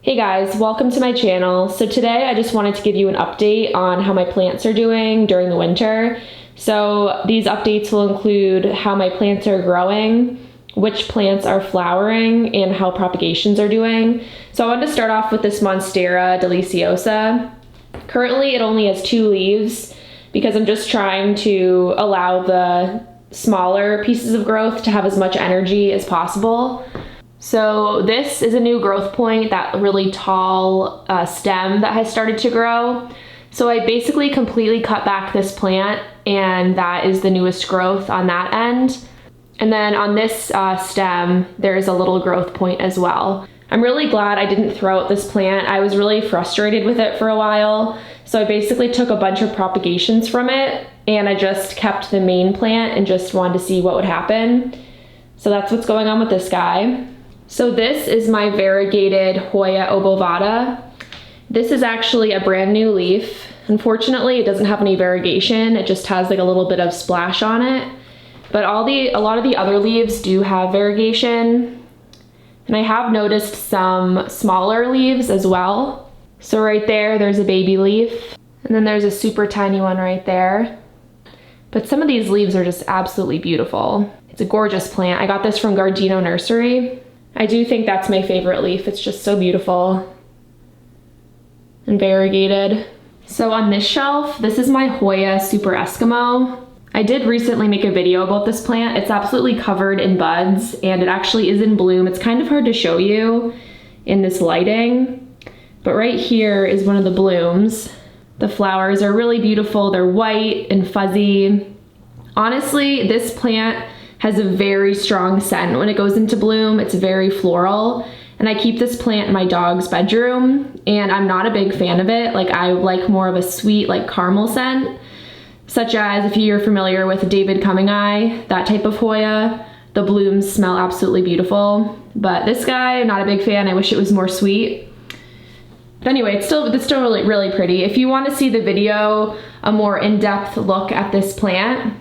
Hey guys, welcome to my channel. So today I just wanted to give you an update on how my plants are doing during the winter. So these updates will include how my plants are growing, which plants are flowering, and how propagations are doing. So I wanted to start off with this Monstera deliciosa. Currently it only has 2 leaves because I'm just trying to allow the smaller pieces of growth to have as much energy as possible. So this is a new growth point, that really tall stem that has started to grow. So I basically completely cut back this plant, and that is the newest growth on that end. And then on this stem, there's a little growth point as well. I'm really glad I didn't throw out this plant. I was really frustrated with it for a while. So I basically took a bunch of propagations from it, and I just kept the main plant and just wanted to see what would happen. So that's what's going on with this guy. So this is my variegated Hoya obovata. This is actually a brand new leaf. Unfortunately, it doesn't have any variegation. It just has like a little bit of splash on it. But a lot of the other leaves do have variegation. And I have noticed some smaller leaves as well. So right there's a baby leaf. And then there's a super tiny one right there. But some of these leaves are just absolutely beautiful. It's a gorgeous plant. I got this from Gardino Nursery. I do think that's my favorite leaf. It's just so beautiful and variegated. So on this shelf, this is my Hoya Super Eskimo. I did recently make a video about this plant. It's absolutely covered in buds, and it actually is in bloom. It's kind of hard to show you in this lighting, but right here is one of the blooms. The flowers are really beautiful. They're white and fuzzy. Honestly, this plant has a very strong scent. When it goes into bloom, it's very floral. And I keep this plant in my dog's bedroom, and I'm not a big fan of it. Like, I like more of a sweet, like caramel scent, such as if you're familiar with David Coming Eye, that type of Hoya. The blooms smell absolutely beautiful. But this guy, I'm not a big fan. I wish it was more sweet. But anyway, it's still really, really pretty. If you want to see the video, a more in-depth look at this plant,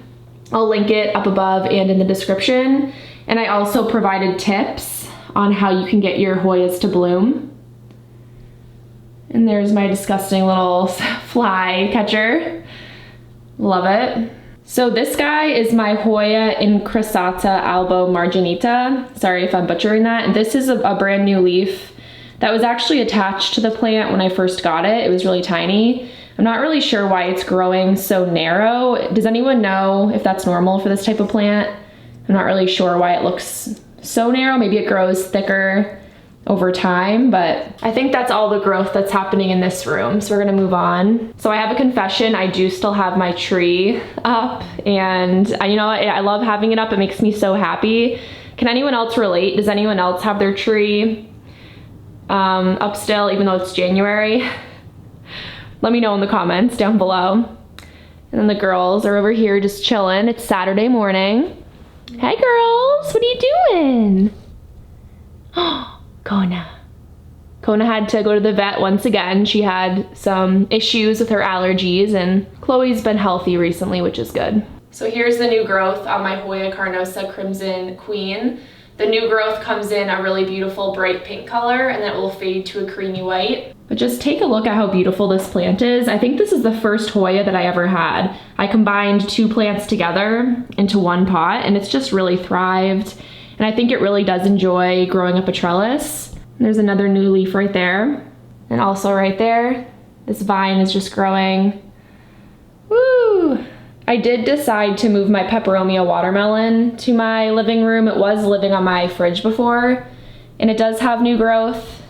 I'll link it up above and in the description. And I also provided tips on how you can get your Hoyas to bloom. And there's my disgusting little fly catcher. Love it. So this guy is my Hoya Crostata albo marginita. Sorry if I'm butchering that. This is a brand new leaf that was actually attached to the plant when I first got it. It was really tiny. I'm not really sure why it's growing so narrow. Does anyone know if that's normal for this type of plant? I'm not really sure why it looks so narrow. Maybe it grows thicker over time, but I think that's all the growth that's happening in this room. So we're gonna move on. So I have a confession. I do still have my tree up, and you know what? I love having it up. It makes me so happy. Can anyone else relate? Does anyone else have their tree up still, even though it's January? Let me know in the comments down below. And then the girls are over here just chilling. It's Saturday morning. Hey girls, what are you doing? Oh, Kona. Kona had to go to the vet once again. She had some issues with her allergies, and Chloe's been healthy recently, which is good. So here's the new growth on my Hoya Carnosa Crimson Queen. The new growth comes in a really beautiful bright pink color, and then it will fade to a creamy white. But just take a look at how beautiful this plant is. I think this is the first Hoya that I ever had. I combined 2 plants together into one pot, and it's just really thrived. And I think it really does enjoy growing up a trellis. And there's another new leaf right there. And also right there, this vine is just growing. Woo! I did decide to move my peperomia watermelon to my living room. It was living on my fridge before, and it does have new growth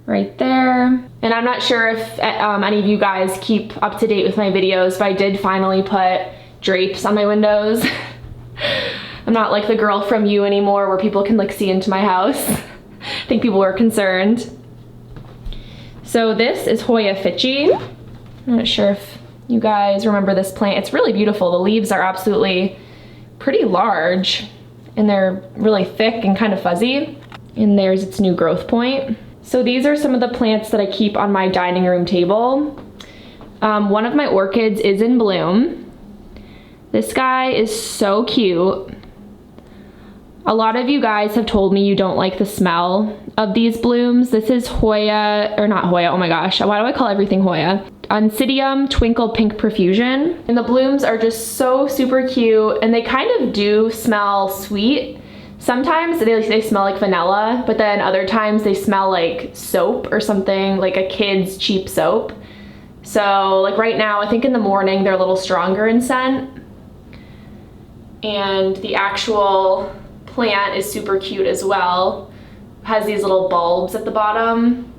right there. And I'm not sure if any of you guys keep up to date with my videos, but I did finally put drapes on my windows. I'm not like the girl from You anymore where people can like see into my house. I think people were concerned. So this is Hoya Fichi. I'm not sure if you guys remember this plant. It's really beautiful. The leaves are absolutely pretty large, and they're really thick and kind of fuzzy. And there's its new growth point. So these are some of the plants that I keep on my dining room table. One of my orchids is in bloom. This guy is so cute. A lot of you guys have told me you don't like the smell of these blooms. This is Hoya, or not Hoya, oh my gosh, why do I call everything Hoya? Oncidium Twinkle Pink Profusion. And the blooms are just so super cute, and they kind of do smell sweet. Sometimes they smell like vanilla, but then other times they smell like soap or something, like a kid's cheap soap. So like right now, I think in the morning they're a little stronger in scent. And the actual plant is super cute as well. It has these little bulbs at the bottom,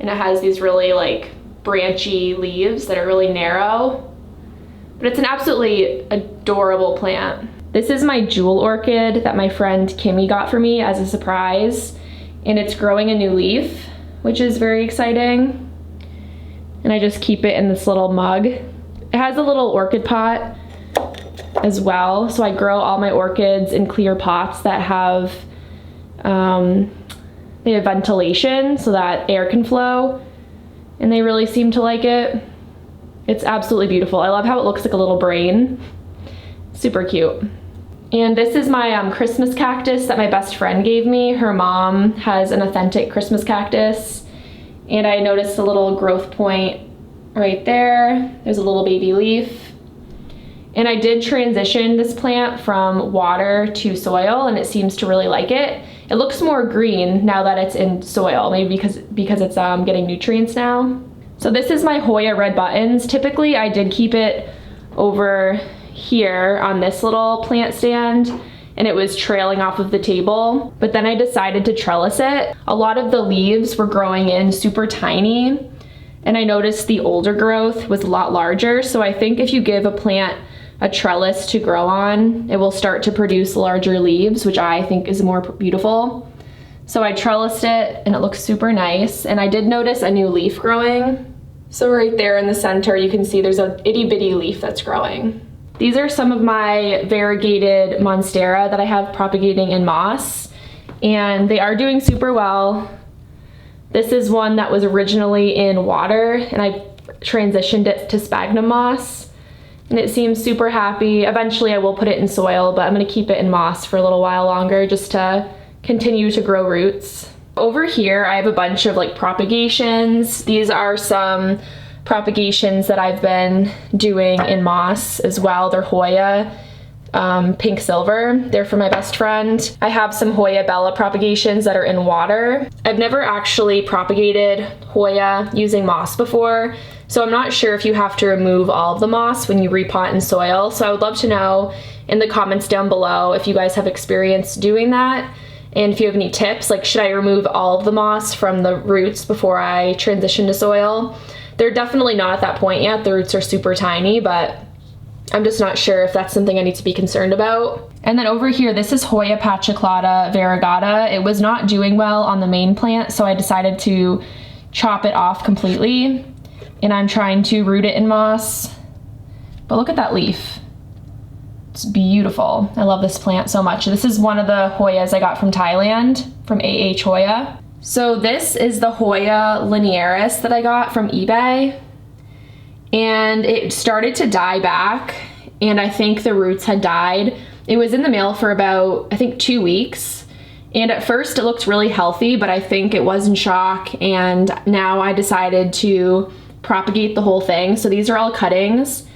and it has these really like branchy leaves that are really narrow, but it's an absolutely adorable plant. This is my jewel orchid that my friend Kimmy got for me as a surprise, and it's growing a new leaf, which is very exciting. And I just keep it in this little mug. It has a little orchid pot as well, so I grow all my orchids in clear pots that have they have ventilation so that air can flow, and they really seem to like it. It's absolutely beautiful. I love how it looks like a little brain. Super cute. And this is my Christmas cactus that my best friend gave me. Her mom has an authentic Christmas cactus, and I noticed a little growth point right there. There's a little baby leaf. And I did transition this plant from water to soil, and it seems to really like it. It looks more green now that it's in soil, maybe because it's getting nutrients now. So this is my Hoya Red Buttons. Typically I did keep it over here on this little plant stand, and it was trailing off of the table, but then I decided to trellis it. A lot of the leaves were growing in super tiny, and I noticed the older growth was a lot larger. So I think if you give a plant a trellis to grow on, it will start to produce larger leaves, which I think is more beautiful. So I trellised it, and it looks super nice. And I did notice a new leaf growing. So right there in the center, you can see there's a itty bitty leaf that's growing. These are some of my variegated Monstera that I have propagating in moss, and they are doing super well. This is one that was originally in water, and I transitioned it to sphagnum moss. And it seems super happy. Eventually I will put it in soil, but I'm gonna keep it in moss for a little while longer just to continue to grow roots. Over here, I have a bunch of like propagations. These are some propagations that I've been doing in moss as well. They're Hoya pink silver. They're for my best friend. I have some Hoya Bella propagations that are in water. I've never actually propagated Hoya using moss before, so I'm not sure if you have to remove all of the moss when you repot in soil. So I would love to know in the comments down below if you guys have experience doing that, and if you have any tips, like should I remove all of the moss from the roots before I transition to soil? They're definitely not at that point yet. The roots are super tiny, but I'm just not sure if that's something I need to be concerned about. And then over here, this is Hoya pachaclata variegata. It was not doing well on the main plant, so I decided to chop it off completely. And I'm trying to root it in moss. But look at that leaf. It's beautiful. I love this plant so much. This is one of the Hoyas I got from Thailand, from AH Hoya. So this is the Hoya Linearis that I got from eBay. And it started to die back, and I think the roots had died. It was in the mail for about, I think, 2 weeks. And at first it looked really healthy, but I think it was in shock, and now I decided to propagate the whole thing. So these are all cuttings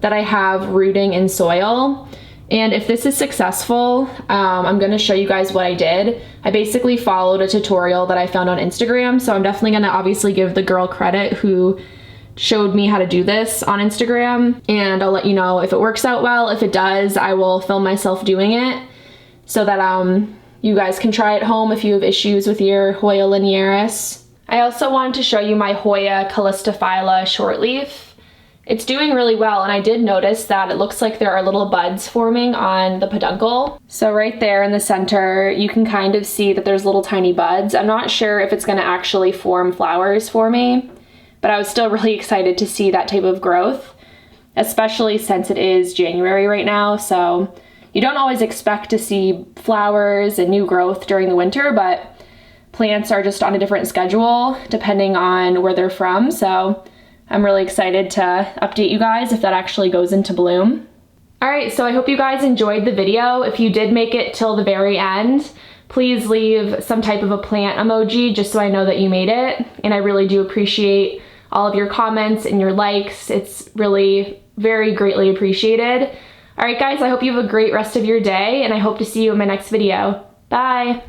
that I have rooting in soil. And if this is successful, I'm gonna show you guys what I did. I basically followed a tutorial that I found on Instagram, so I'm definitely gonna obviously give the girl credit who showed me how to do this on Instagram, and I'll let you know if it works out well. If it does, I will film myself doing it so that you guys can try it home if you have issues with your Hoya Linearis. I also wanted to show you my Hoya Calista phyla shortleaf. It's doing really well, and I did notice that it looks like there are little buds forming on the peduncle. So right there in the center, you can kind of see that there's little tiny buds. I'm not sure if it's gonna actually form flowers for me, but I was still really excited to see that type of growth, especially since it is January right now. So you don't always expect to see flowers and new growth during the winter, but plants are just on a different schedule depending on where they're from. So I'm really excited to update you guys if that actually goes into bloom. All right, so I hope you guys enjoyed the video. If you did make it till the very end, please leave some type of a plant emoji just so I know that you made it. And I really do appreciate all of your comments and your likes. It's really very greatly appreciated. All right, guys, I hope you have a great rest of your day, and I hope to see you in my next video. Bye.